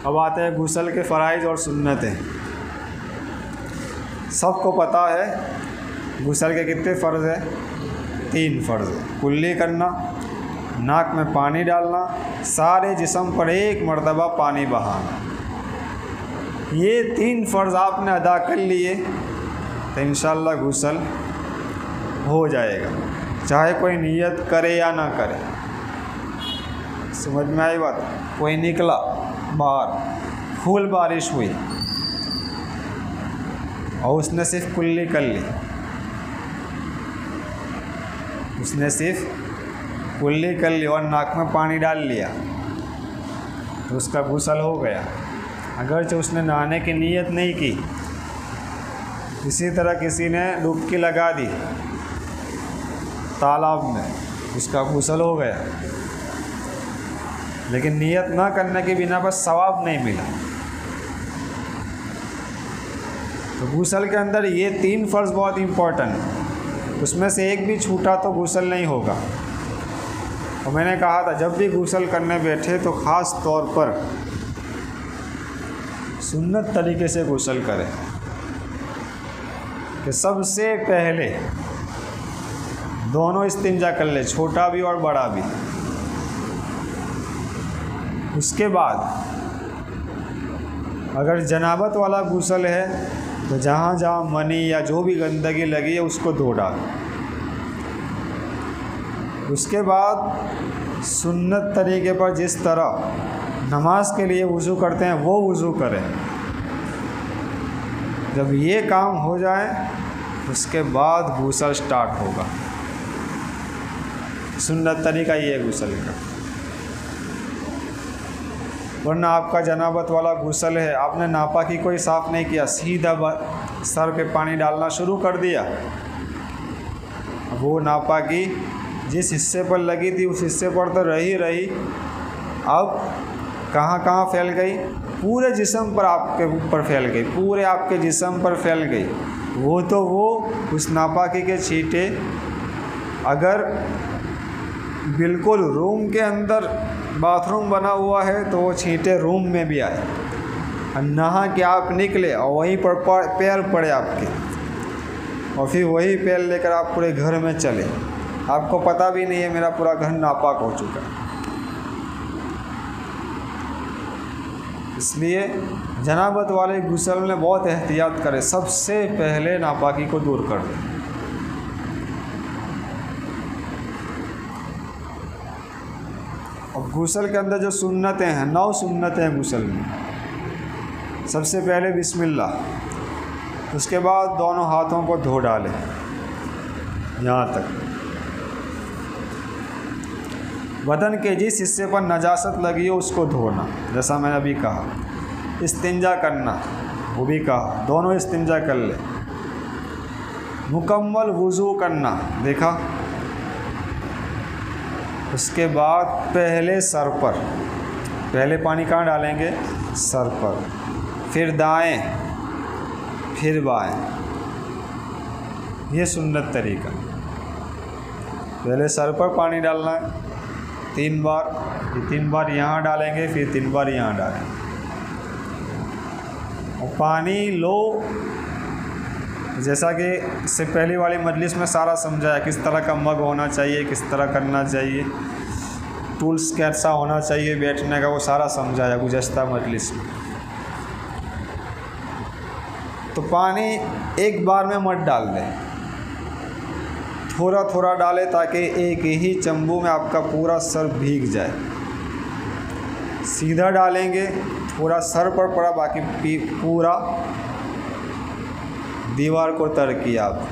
अब आते हैं गुस्ल के फ़राइज़ और सुन्नतें। सबको पता है गुस्ल के कितने फ़र्ज़ हैं? 3 फ़र्ज़ हैं। कुल्ली करना, नाक में पानी डालना, सारे जिस्म पर एक मरतबा पानी बहाना। ये 3 फ़र्ज़ आपने अदा कर लिए तो इंशाअल्लाह गुस्ल हो जाएगा, चाहे कोई नियत करे या ना करे। समझ में आई बात? कोई निकला बाहर, फूल बारिश हुई और उसने सिर्फ कुल्ली कर ली, उसने सिर्फ कुल्ली कर ली और नाक में पानी डाल लिया तो उसका गुस्ल हो गया। अगरचे उसने नहाने की नीयत नहीं की, इसी तरह किसी ने डुबकी लगा दी तालाब में, उसका गुस्ल हो गया, लेकिन नियत ना करने के बिना पर सवाब नहीं मिला। तो गुस्ल के अंदर ये 3 फ़र्ज़ बहुत इम्पोर्टेंट है, उसमें से एक भी छूटा तो गुस्ल नहीं होगा। और मैंने कहा था जब भी गुस्ल करने बैठे तो ख़ास तौर पर सुन्नत तरीके से गुस्ल करें कि सबसे पहले दोनों इस्तिंजा कर ले, छोटा भी और बड़ा भी। उसके बाद अगर जनाबत वाला गुस्ल है तो जहाँ जहाँ मनी या जो भी गंदगी लगी है उसको धो डाल। उसके बाद सुन्नत तरीके पर जिस तरह नमाज के लिए वज़ू करते हैं वो वज़ू करें। जब ये काम हो जाए उसके बाद गुस्ल स्टार्ट होगा। सुन्नत तरीका ये है गुस्ल का। वरना आपका जनाबत वाला गुस्ल है, आपने नापाकी कोई साफ़ नहीं किया, सीधा सर पे पानी डालना शुरू कर दिया, वो नापाकी जिस हिस्से पर लगी थी उस हिस्से पर तो रही, अब कहाँ कहाँ फैल गई? पूरे जिस्म पर आपके ऊपर फैल गई, पूरे आपके जिस्म पर फैल गई। वो उस नापाकी के छींटे अगर बिल्कुल रूम के अंदर बाथरूम बना हुआ है तो वो छींटे रूम में भी आए, और नहा के आप निकले और वहीं पर पैर पड़े आपके, और फिर वही पैर लेकर आप पूरे घर में चले, आपको पता भी नहीं है मेरा पूरा घर नापाक हो चुका है। इसलिए जनाबत वाले गुस्ल में बहुत एहतियात करें, सबसे पहले नापाकी को दूर कर दें। और गुस्ल के अंदर जो सुन्नतें हैं, 9 सुन्नतें हैं गुस्ल में। सबसे पहले बिस्मिल्लाह, उसके बाद दोनों हाथों को धो डालें यहाँ तक। बदन के जिस हिस्से पर नजासत लगी हो उसको धोना, जैसा मैंने अभी कहा। इस्तिंजा करना, वो भी कहा, दोनों इस्तिंजा कर ले। मुकम्मल वुज़ू करना, देखा। उसके बाद पहले सर पर, पहले पानी कहाँ डालेंगे? सर पर, फिर दाएं, फिर बाएं। ये सुन्नत तरीका। पहले सर पर पानी डालना है 3 बार, फिर 3 बार यहाँ डालेंगे, फिर 3 बार यहाँ डालेंगे। और पानी लो, जैसा कि इससे पहली वाली मजलिस में सारा समझाया, किस तरह का मग होना चाहिए, किस तरह करना चाहिए, टूल्स कैसा होना चाहिए बैठने का, वो सारा समझाया गुज़श्ता मजलिस में। तो पानी एक बार में मत डाल दें, थोड़ा थोड़ा डालें ताकि एक ही चंबू में आपका पूरा सर भीग जाए। सीधा डालेंगे, थोड़ा सर पर पड़ा, बाकी पूरा दीवार को तर किया आप,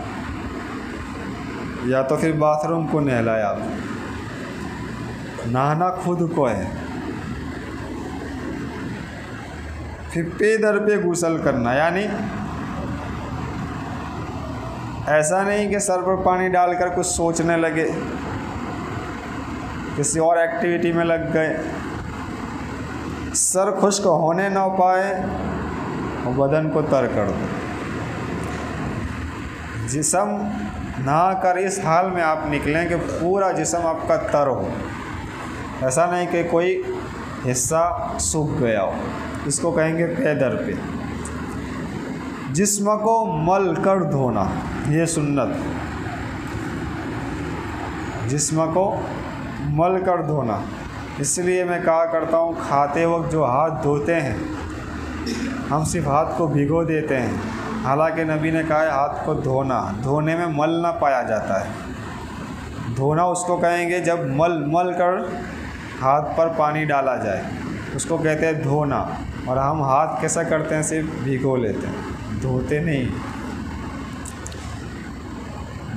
या तो फिर बाथरूम को नहलाया आप। नहाना खुद को है। फिर पे दर पे गुस्ल करना, यानी ऐसा नहीं कि सर पर पानी डालकर कुछ सोचने लगे, किसी और एक्टिविटी में लग गए, सर खुश्क होने ना पाए और बदन को तर कर दो। जिस्म नहा कर इस हाल में आप निकलें कि पूरा जिस्म आपका तर हो, ऐसा नहीं कि कोई हिस्सा सूख गया हो। इसको कहेंगे पैदर पे। जिस्म को मल कर धोना, ये सुन्नत। जिस्म को मल कर धोना, इसलिए मैं कहा करता हूँ खाते वक्त जो हाथ धोते हैं, हम सिर्फ हाथ को भिगो देते हैं। हालांकि नबी ने कहा है हाथ को धोना, धोने में मल ना पाया जाता है। धोना उसको कहेंगे जब मल कर हाथ पर पानी डाला जाए, उसको कहते हैं धोना। और हम हाथ कैसा करते हैं, सिर्फ भिगो लेते हैं, धोते नहीं।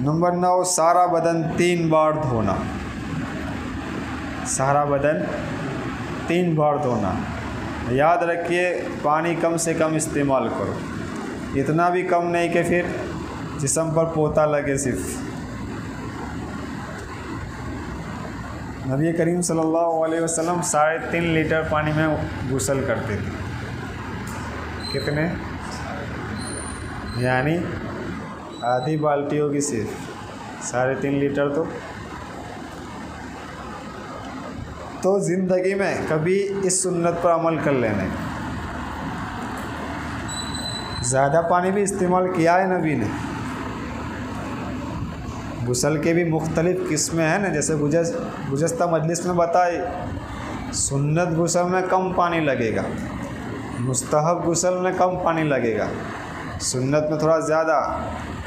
नंबर 9, सारा बदन 3 बार धोना। सारा बदन 3 बार धोना। याद रखिए पानी कम से कम इस्तेमाल करो, इतना भी कम नहीं कि फिर जिस्म पर पोता लगे। सिर्फ नबी करीम सल्लल्लाहु अलैहि वसल्लम 3.5 लीटर पानी में गुस्ल करते थे। कितने? यानी आधी बाल्टी होगी सिर्फ, 3.5 लीटर। तो ज़िंदगी में कभी इस सुन्नत पर अमल कर लेना। ज़्यादा पानी भी इस्तेमाल किया है नबी ने। गुस्ल के भी मुख्तलिफ़ किस्में हैं ना, जैसे गुज़श्ता मजलिस में बताई, सुन्नत गुस्ल में कम पानी लगेगा, मुस्तहब गुस्ल में कम पानी लगेगा, सुन्नत में थोड़ा ज़्यादा,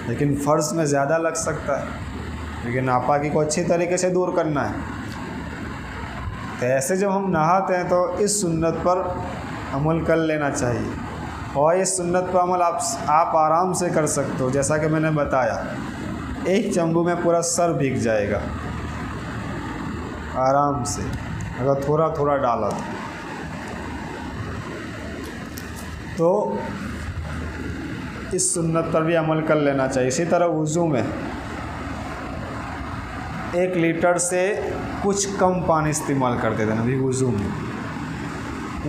लेकिन फ़र्ज़ में ज़्यादा लग सकता है, लेकिन नापाकी को अच्छी तरीके से दूर करना है। तो ऐसे जब हम नहाते हैं तो इस सुन्नत पर अमल कर लेना चाहिए। और इस सुन्नत पर अमल आप आराम से कर सकते हो। जैसा कि मैंने बताया, एक चंबू में पूरा सर भीग जाएगा आराम से, अगर थोड़ा थोड़ा डाला तो इस सुन्नत पर भी अमल कर लेना चाहिए। इसी तरह वुज़ू में 1 लीटर से कुछ कम पानी इस्तेमाल करते थे नबी वुज़ू में,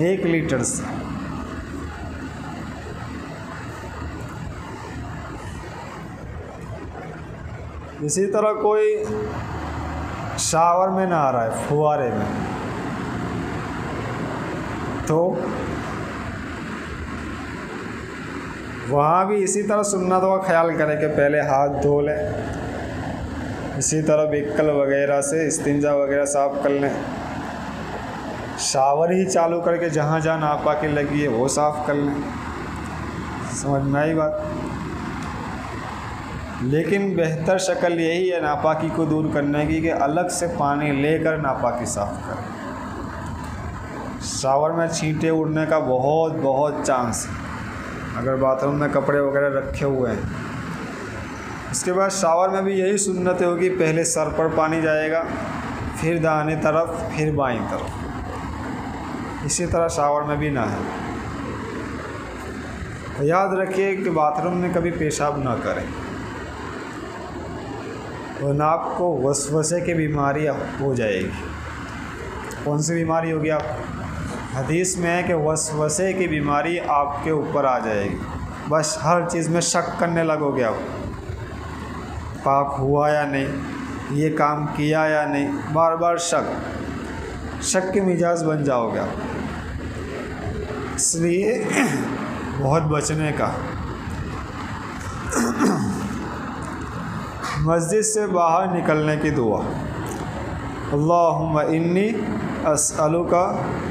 1 लीटर से। इसी तरह कोई शावर में नहा रहा है, फुवारे में, तो वहाँ भी इसी तरह सुन्नतों का ख्याल करें कि पहले हाथ धो लें। इसी तरह बिक्कल वगैरह से इस्तिंजा वगैरह साफ़ कर लें। शावर ही चालू करके जहाँ जहाँ नापाकी लगी है वो साफ़ कर लें। समझ में आई बात? लेकिन बेहतर शक्ल यही है नापाकी को दूर करने की कि अलग से पानी लेकर नापाकी साफ़ करें। शावर में छींटे उड़ने का बहुत चांस है अगर बाथरूम में कपड़े वगैरह रखे हुए हैं। इसके बाद शावर में भी यही सुन्नत होगी, पहले सर पर पानी जाएगा, फिर दाहिनी तरफ, फिर बाईं तरफ। इसी तरह शावर में भी ना है। याद रखिए कि बाथरूम में कभी पेशाब ना करें, वरना आपको वसवसे की बीमारी हो जाएगी। कौन सी बीमारी होगी? आप हदीस में है कि वसवसे की बीमारी आपके ऊपर आ जाएगी। बस हर चीज़ में शक करने लगोगे आप, पाक हुआ या नहीं, ये काम किया या नहीं, बार बार शक के मिजाज बन जाओगे आप। इसलिए बहुत बचने का। मस्जिद से बाहर निकलने की दुआ, अल्लाहुम्मा इन्नी अस्अलुका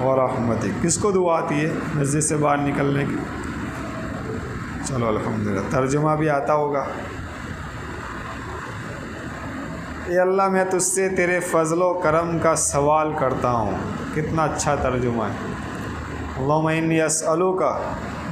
व रहमतिक। किसको दुआ आती है मस्जिद से बाहर निकलने की? चलो अल्हम्दुलिल्लाह, तर्जुमा भी आता होगा। ये अल्लाह मैं तुझसे तेरे फ़ज़ल व करम का सवाल करता हूँ। कितना अच्छा तर्जुमा है। अल्लाहुम्मा इन्नी अस्अलुका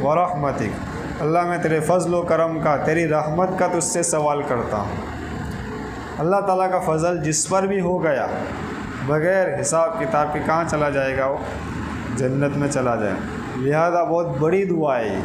व रहमतिक। अल्लाह मैं तेरे फ़ज़ल व करम का, तेरी रहमत का तुझसे सवाल करता हूँ। अल्लाह ताला का फ़ज़ल जिस पर भी हो गया, बग़ैर हिसाब किताब के कहाँ चला जाएगा? वो जन्नत में चला जाए। लिहाजा बहुत बड़ी दुआ है।